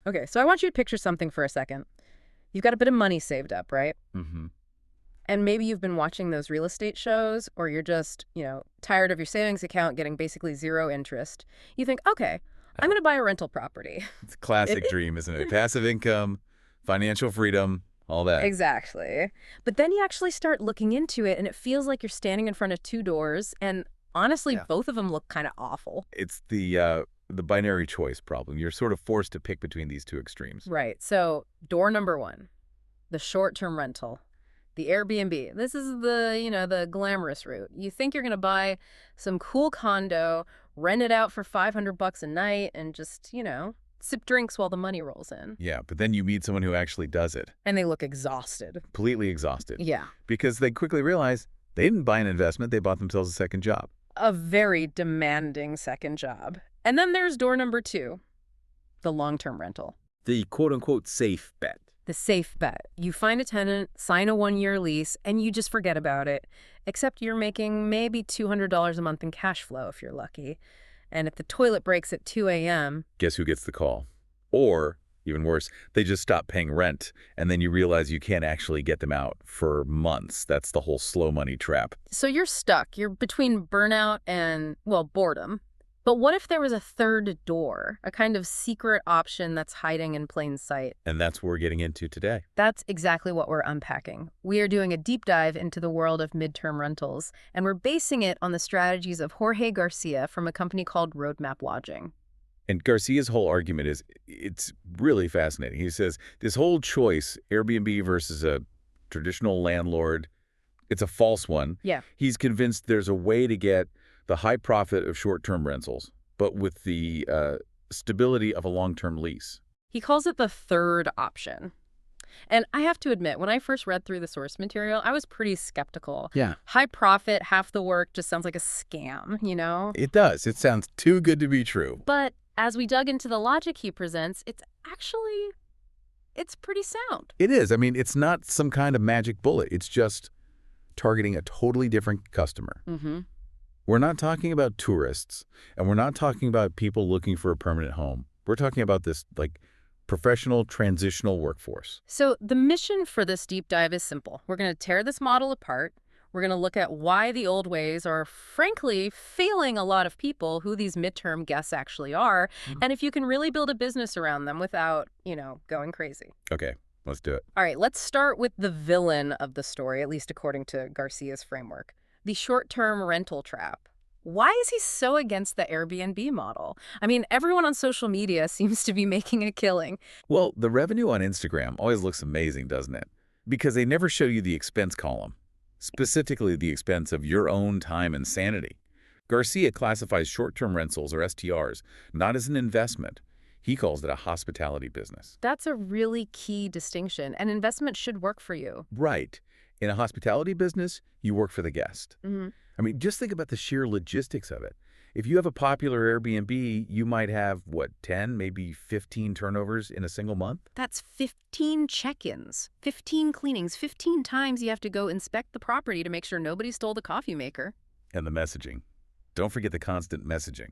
Okay, so I want you to picture something for a second. You've got a bit of money saved up, right? Mm-hmm. And maybe you've been watching those real estate shows, or you're just, tired of your savings account getting basically zero interest. You think, okay, I'm Oh, going to buy a rental property. it's a classic It- dream, isn't it? Passive income, financial freedom, all that. Exactly. But then you actually start looking into it, and it feels like you're standing in front of two doors, and honestly, Yeah. both of them look kind of awful. It's the binary choice problem. You're sort of forced to pick between these two extremes. Right. So, door number one, the short-term rental, the Airbnb. This is the glamorous route. You think you're going to buy some cool condo, rent it out for $500 a night, and just, sip drinks while the money rolls in. Yeah, but then you meet someone who actually does it, And they look exhausted. completely exhausted, Yeah. because they quickly realize they didn't buy an investment, they bought themselves a second job. A very demanding second job. And then there's door number two, the long-term rental. The quote-unquote safe bet. The safe bet. You find a tenant, sign a 1-year lease, and you just forget about it. Except you're making maybe $200 a month in cash flow if you're lucky. And if the toilet breaks at 2 a.m., Guess who gets the call? Or, even worse, they just stop paying rent, and then you realize you can't actually get them out for months. That's the whole slow money trap. so you're stuck. You're between burnout and, well, boredom. But what if there was a third door, a kind of secret option that's hiding in plain sight? And that's what we're getting into today. That's exactly what we're unpacking. We are doing a deep dive into the world of midterm rentals, and we're basing it on the strategies of Jorge Garcia from a company called Roadmap Lodging. And Garcia's whole argument is, it's really fascinating. He says this whole choice, Airbnb versus a traditional landlord, it's a false one. Yeah. He's convinced there's a way to get the high profit of short-term rentals, but with the stability of a long-term lease. He calls it the third option. And I have to admit, when I first read through the source material, I was pretty skeptical. Yeah. High profit, half the work just sounds like a scam, you know? It does. It sounds too good to be true. But as we dug into the logic he presents, it's pretty sound. It is. I mean, it's not some kind of magic bullet. It's just targeting a totally different customer. Mm-hmm. We're not talking about tourists, and we're not talking about people looking for a permanent home. We're talking about this, professional transitional workforce. So the mission for this deep dive is simple. We're going to tear this model apart. We're going to look at why the old ways are, frankly, failing a lot of people who these midterm guests actually are, and if you can really build a business around them without, going crazy. Okay, let's do it. All right, let's start with the villain of the story, at least according to Garcia's framework, the short-term rental trap. Why is he so against the Airbnb model? I mean, everyone on social media seems to be making a killing. Well, the revenue on Instagram always looks amazing, doesn't it? Because they never show you the expense column, specifically the expense of your own time and sanity. Garcia classifies short-term rentals, or STRs, not as an investment. He calls it a hospitality business. That's a really key distinction. An investment should work for you. Right. In a hospitality business, you work for the guest. Mm-hmm. I mean, just think about the sheer logistics of it. If you have a popular Airbnb, you might have, 10, maybe 15 turnovers in a single month? That's 15 check-ins, 15 cleanings, 15 times you have to go inspect the property to make sure nobody stole the coffee maker. And the messaging. Don't forget the constant messaging.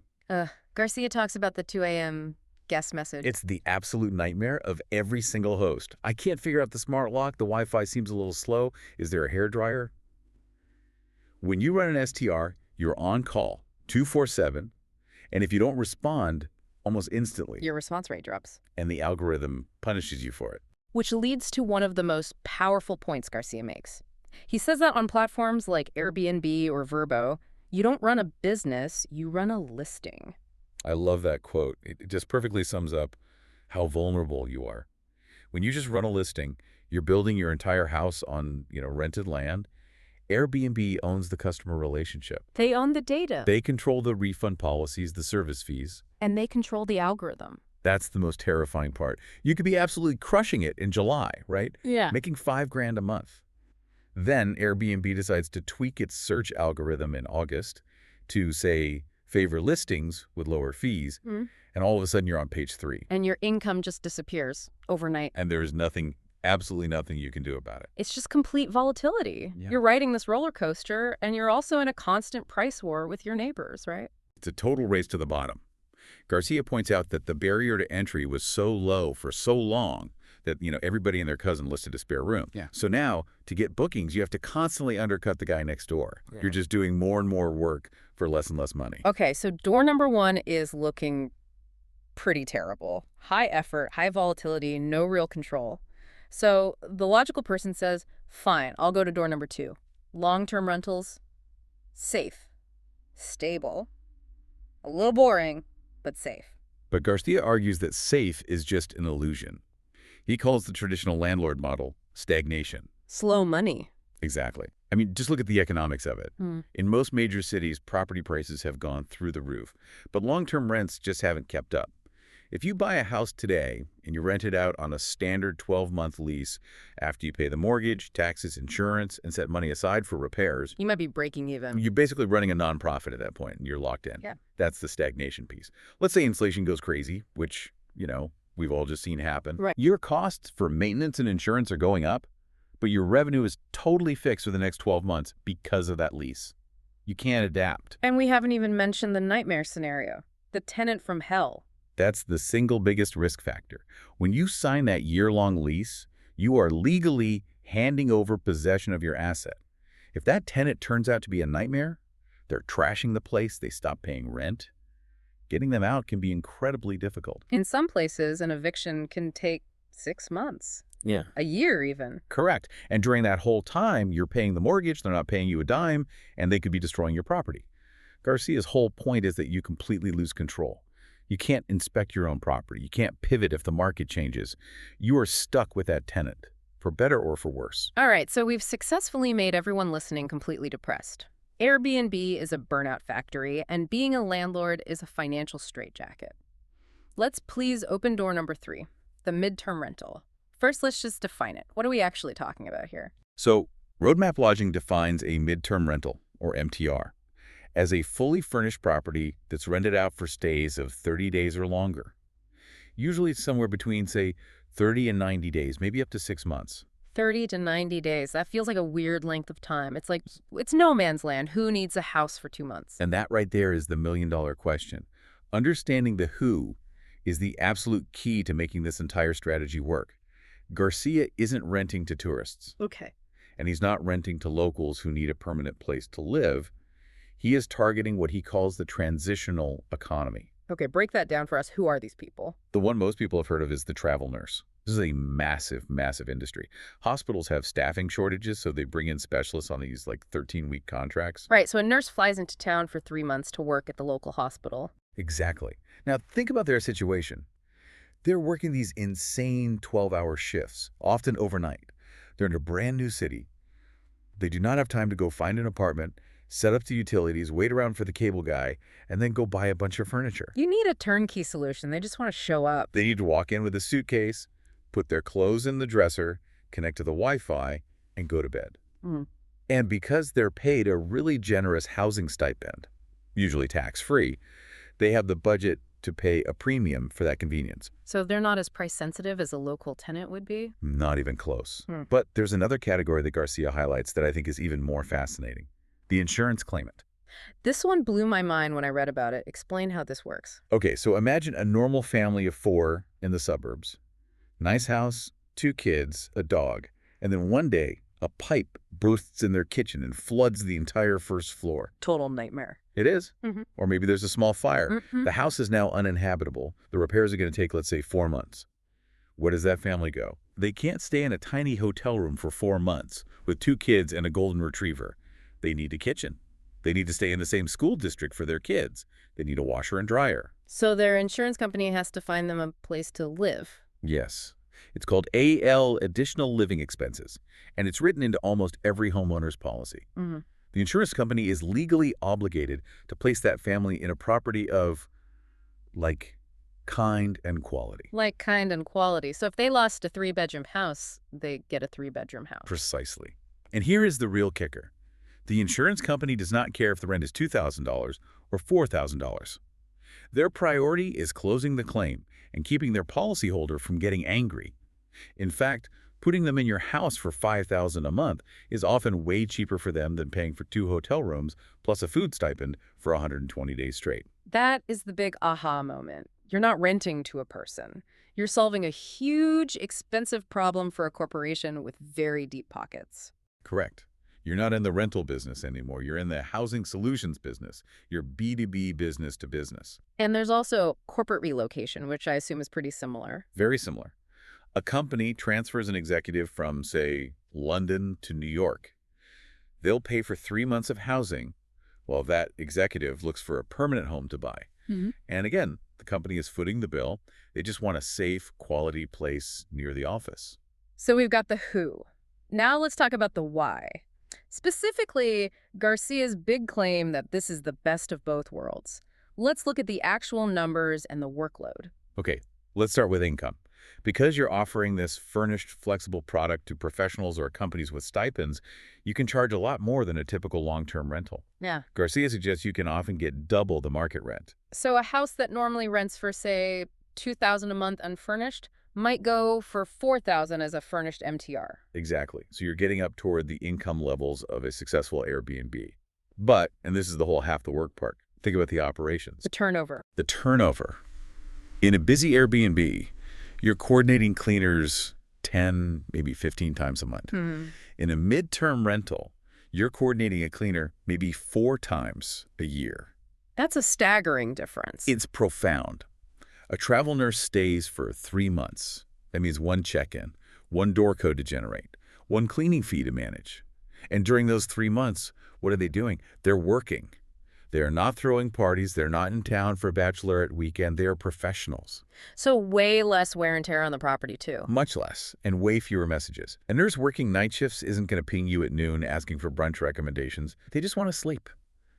Garcia talks about the 2 a.m. guest message. It's the absolute nightmare of every single host. I can't figure out the smart lock. The Wi-Fi seems a little slow. Is there a hairdryer? When you run an STR, you're on call 24/7, and if you don't respond, almost instantly, Your response rate drops. and the algorithm punishes you for it. Which leads to one of the most powerful points Garcia makes. He says that on platforms like Airbnb or Vrbo, you don't run a business, you run a listing. I love that quote. It just perfectly sums up how vulnerable you are. When you just run a listing, you're building your entire house on, rented land. Airbnb owns the customer relationship. They own the data. They control the refund policies, the service fees. And they control the algorithm. That's the most terrifying part. You could be absolutely crushing it in July, right? Yeah. Making $5,000 a month. Then Airbnb decides to tweak its search algorithm in August to, say, favor listings with lower fees, and all of a sudden you're on page 3. And your income just disappears overnight. And there is nothing, absolutely nothing you can do about it. It's just complete volatility. Yeah. You're riding this roller coaster, and you're also in a constant price war with your neighbors, right? It's a total race to the bottom. Garcia points out that the barrier to entry was so low for so long that, everybody and their cousin listed a spare room. Yeah. So now, to get bookings, you have to constantly undercut the guy next door. Yeah. You're just doing more and more work for less and less money. Okay, so door number 1 is looking pretty terrible. High effort, high volatility, no real control. So the logical person says, fine, I'll go to door number 2. Long-term rentals, safe, stable, a little boring, but safe. But Garcia argues that safe is just an illusion. He calls the traditional landlord model stagnation. Slow money. Exactly. I mean, just look at the economics of it. In most major cities, property prices have gone through the roof, but long-term rents just haven't kept up. If you buy a house today and you rent it out on a standard 12-month lease after you pay the mortgage, taxes, insurance, and set money aside for repairs, You might be breaking even. you're basically running a nonprofit at that point, and you're locked in. Yeah. That's the stagnation piece. Let's say inflation goes crazy, which, we've all just seen happen. Right. Your costs for maintenance and insurance are going up, but your revenue is totally fixed for the next 12 months because of that lease. You can't adapt. And we haven't even mentioned the nightmare scenario, the tenant from hell. That's the single biggest risk factor. When you sign that year-long lease, you are legally handing over possession of your asset. If that tenant turns out to be a nightmare, they're trashing the place, they stop paying rent, getting them out can be incredibly difficult. In some places, an eviction can take 6 months, Yeah. a year even. Correct. And during that whole time, you're paying the mortgage, they're not paying you a dime, and they could be destroying your property. Garcia's whole point is that you completely lose control. You can't inspect your own property. You can't pivot if the market changes. You are stuck with that tenant, for better or for worse. All right, so we've successfully made everyone listening completely depressed. Airbnb is a burnout factory, and being a landlord is a financial straitjacket. Let's please open door number 3, the midterm rental. First, let's just define it. What are we actually talking about here? So, Roadmap Lodging defines a midterm rental, or MTR, as a fully furnished property that's rented out for stays of 30 days or longer. Usually it's somewhere between, say, 30 and 90 days, maybe up to 6 months. 30 to 90 days. That feels like a weird length of time. It's no man's land. Who needs a house for 2 months? And that right there is the million-dollar question. Understanding the who is the absolute key to making this entire strategy work. Garcia isn't renting to tourists, Okay. and he's not renting to locals who need a permanent place to live. He is targeting what he calls the transitional economy. Okay, break that down for us. Who are these people? The one most people have heard of is the travel nurse. This is a massive, massive industry. Hospitals have staffing shortages, so they bring in specialists on these 13-week contracts. Right, so a nurse flies into town for 3 months to work at the local hospital. Exactly. Now think about their situation. They're working these insane 12-hour shifts, often overnight. They're in a brand new city. They do not have time to go find an apartment, set up the utilities, wait around for the cable guy, and then go buy a bunch of furniture. You need a turnkey solution. They just want to show up. They need to walk in with a suitcase, put their clothes in the dresser, connect to the Wi-Fi, and go to bed. And because they're paid a really generous housing stipend, usually tax-free, they have the budget to pay a premium for that convenience. So they're not as price sensitive as a local tenant would be? Not even close. But there's another category that Garcia highlights that I think is even more fascinating. The insurance claimant. This one blew my mind when I read about it. Explain how this works. Okay, so imagine a normal family of 4 in the suburbs. Nice house, 2 kids, a dog. And then one day, a pipe bursts in their kitchen and floods the entire first floor. Total nightmare. It is. Mhm. Or maybe there's a small fire. Mhm. The house is now uninhabitable. The repairs are going to take, let's say, 4 months. Where does that family go? They can't stay in a tiny hotel room for 4 months with 2 kids and a golden retriever. They need a kitchen. They need to stay in the same school district for their kids. They need a washer and dryer. So their insurance company has to find them a place to live. Yes. It's called AL, Additional Living Expenses, and it's written into almost every homeowner's policy. Mhm. The insurance company is legally obligated to place that family in a property of, kind and quality. Like kind and quality. So if they lost a 3-bedroom house, they get a 3-bedroom house. Precisely. And here is the real kicker. The insurance company does not care if the rent is $2,000 or $4,000. Their priority is closing the claim and keeping their policyholder from getting angry. In fact, putting them in your house for $5,000 a month is often way cheaper for them than paying for 2 hotel rooms plus a food stipend for 120 days straight. That is the big aha moment. You're not renting to a person. You're solving a huge, expensive problem for a corporation with very deep pockets. Correct. You're not in the rental business anymore. You're in the housing solutions business. You're B2B business to business. And there's also corporate relocation, which I assume is pretty similar. Very similar. A company transfers an executive from, say, London to New York. They'll pay for 3 months of housing while that executive looks for a permanent home to buy. Mhm. And again, the company is footing the bill. They just want a safe, quality place near the office. So we've got the who. Now let's talk about the why. Specifically, Garcia's big claim that this is the best of both worlds. Let's look at the actual numbers and the workload. Okay, let's start with income. Because you're offering this furnished, flexible product to professionals or companies with stipends, you can charge a lot more than a typical long-term rental. Yeah. Garcia suggests you can often get double the market rent. So a house that normally rents for, say, $2,000 a month unfurnished might go for $4,000 as a furnished MTR. Exactly. So you're getting up toward the income levels of a successful Airbnb. But, and this is the whole half the work part, think about the operations. The turnover. The turnover. In a busy Airbnb, you're coordinating cleaners 10, maybe 15 times a month. In a midterm rental, you're coordinating a cleaner maybe 4 times a year. That's a staggering difference. It's profound. A travel nurse stays for 3 months. That means 1 check-in, 1 door code to generate, 1 cleaning fee to manage. And during those 3 months, what are they doing? They're working. They're not throwing parties. They're not in town for a bachelorette weekend. They're professionals. So way less wear and tear on the property, too. Much less, and way fewer messages. A nurse working night shifts isn't going to ping you at noon asking for brunch recommendations. They just want to sleep.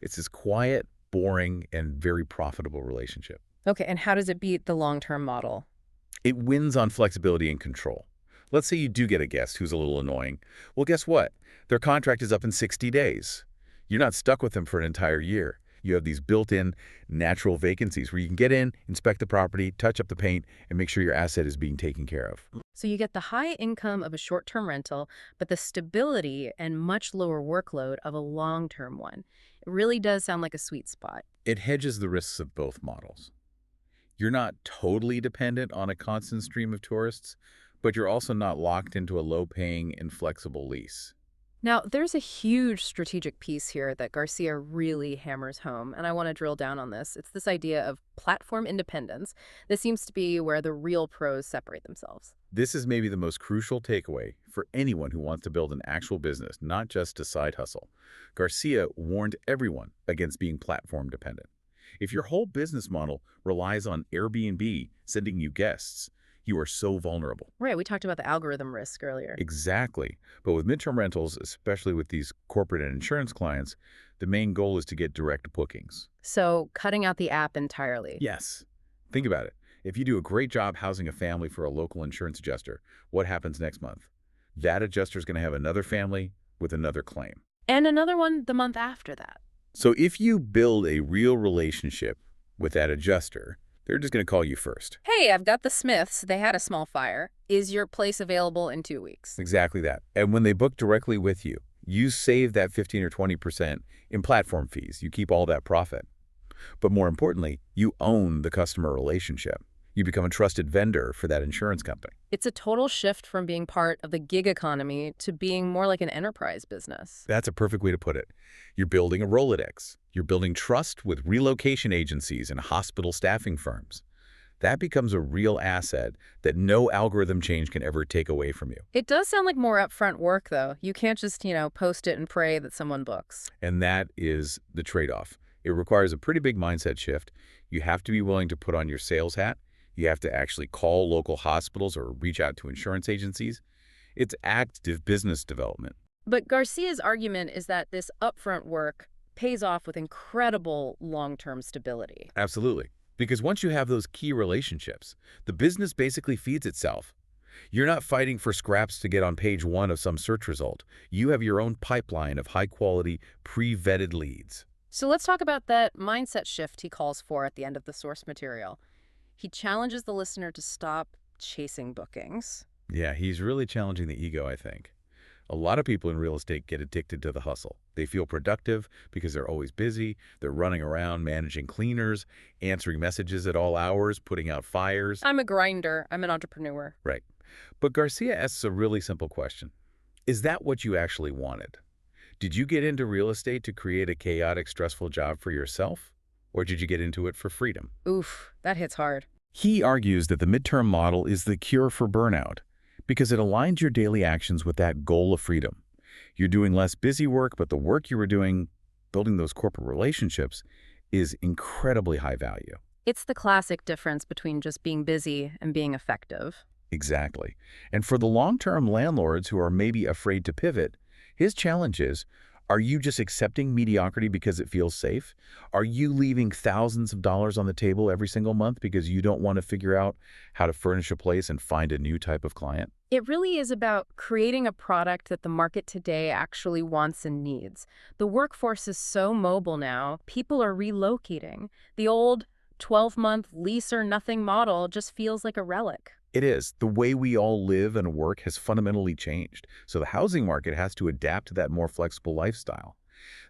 It's this quiet, boring, and very profitable relationship. Okay, and how does it beat the long-term model? It wins on flexibility and control. Let's say you do get a guest who's a little annoying. Well, guess what? Their contract is up in 60 days. You're not stuck with them for an entire year. You have these built-in natural vacancies where you can get in, inspect the property, touch up the paint, and make sure your asset is being taken care of. So you get the high income of a short-term rental, but the stability and much lower workload of a long-term one. It really does sound like a sweet spot. It hedges the risks of both models. You're not totally dependent on a constant stream of tourists, but you're also not locked into a low-paying, inflexible lease. Now, there's a huge strategic piece here that Garcia really hammers home, and I want to drill down on this. It's this idea of platform independence. This seems to be where the real pros separate themselves. This is maybe the most crucial takeaway for anyone who wants to build an actual business, not just a side hustle. Garcia warned everyone against being platform dependent. If your whole business model relies on Airbnb sending you guests, you are so vulnerable. Right, we talked about the algorithm risk earlier. Exactly. But with midterm rentals, especially with these corporate and insurance clients, the main goal is to get direct bookings. So cutting out the app entirely. Yes. Think about it. If you do a great job housing a family for a local insurance adjuster, what happens next month? That adjuster is going to have another family with another claim. And another one the month after that. So if you build a real relationship with that adjuster, they're just going to call you first. Hey, I've got the Smiths. They had a small fire. Is your place available in 2 weeks? Exactly that. And when they book directly with you, you save that 15 or 20% in platform fees. You keep all that profit. But more importantly, you own the customer relationship. You become a trusted vendor for that insurance company. It's a total shift from being part of the gig economy to being more like an enterprise business. That's a perfect way to put it. You're building a Rolodex. You're building trust with relocation agencies and hospital staffing firms. That becomes a real asset that no algorithm change can ever take away from you. It does sound like more upfront work, though. You can't just, post it and pray that someone books. And that is the trade-off. It requires a pretty big mindset shift. You have to be willing to put on your sales hat. You have to actually call local hospitals or reach out to insurance agencies. It's active business development. But Garcia's argument is that this upfront work pays off with incredible long-term stability. Absolutely. Because once you have those key relationships, the business basically feeds itself. You're not fighting for scraps to get on page 1 of some search result. You have your own pipeline of high-quality, pre-vetted leads. So let's talk about that mindset shift he calls for at the end of the source material. He challenges the listener to stop chasing bookings. Yeah, he's really challenging the ego, I think. A lot of people in real estate get addicted to the hustle. They feel productive because they're always busy. They're running around managing cleaners, answering messages at all hours, putting out fires. I'm a grinder. I'm an entrepreneur. Right. But Garcia asks a really simple question. Is that what you actually wanted? Did you get into real estate to create a chaotic, stressful job for yourself? Or did you get into it for freedom? Oof, that hits hard. He argues that the midterm model is the cure for burnout because it aligns your daily actions with that goal of freedom. You're doing less busy work, but the work you were doing, building those corporate relationships, is incredibly high value. It's the classic difference between just being busy and being effective. Exactly. And for the long-term landlords who are maybe afraid to pivot, his challenge is, are you just accepting mediocrity because it feels safe? Are you leaving thousands of dollars on the table every single month because you don't want to figure out how to furnish a place and find a new type of client? It really is about creating a product that the market today actually wants and needs. The workforce is so mobile now, people are relocating. The old 12-month lease or nothing model just feels like a relic. It is. The way we all live and work has fundamentally changed, so the housing market has to adapt to that more flexible lifestyle.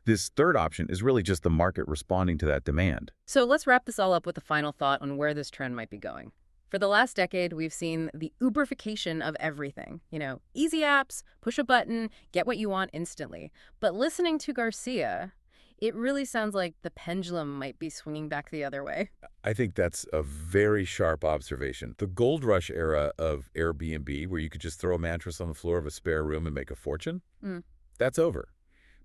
This third option is really just the market responding to that demand. So let's wrap this all up with a final thought on where this trend might be going. For the last decade, we've seen the Uberification of everything. Easy apps, push a button, get what you want instantly. But listening to Garcia, it really sounds like the pendulum might be swinging back the other way. I think that's a very sharp observation. The gold rush era of Airbnb, where you could just throw a mattress on the floor of a spare room and make a fortune, that's over.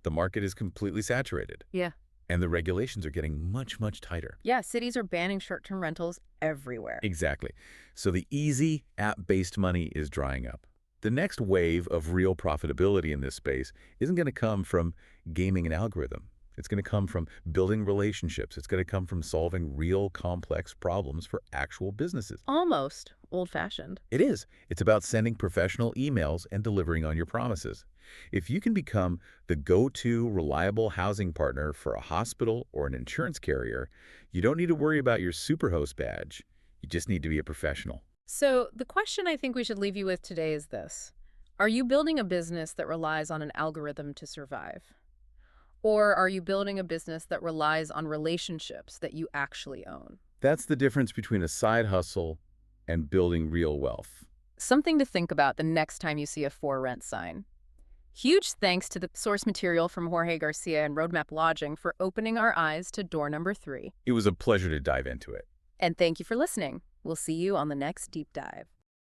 The market is completely saturated. Yeah. And the regulations are getting much, much tighter. Yeah, cities are banning short-term rentals everywhere. Exactly. So the easy, app-based money is drying up. The next wave of real profitability in this space isn't going to come from gaming an algorithm. It's going to come from building relationships. It's going to come from solving real complex problems for actual businesses. Almost old-fashioned. It is. It's about sending professional emails and delivering on your promises. If you can become the go-to reliable housing partner for a hospital or an insurance carrier, you don't need to worry about your superhost badge. You just need to be a professional. So the question I think we should leave you with today is this. Are you building a business that relies on an algorithm to survive? Or are you building a business that relies on relationships that you actually own? That's the difference between a side hustle and building real wealth. Something to think about the next time you see a for rent sign. Huge thanks to the source material from Jorge Garcia and Roadmap Lodging for opening our eyes to door number 3. It was a pleasure to dive into it. And thank you for listening. We'll see you on the next deep dive.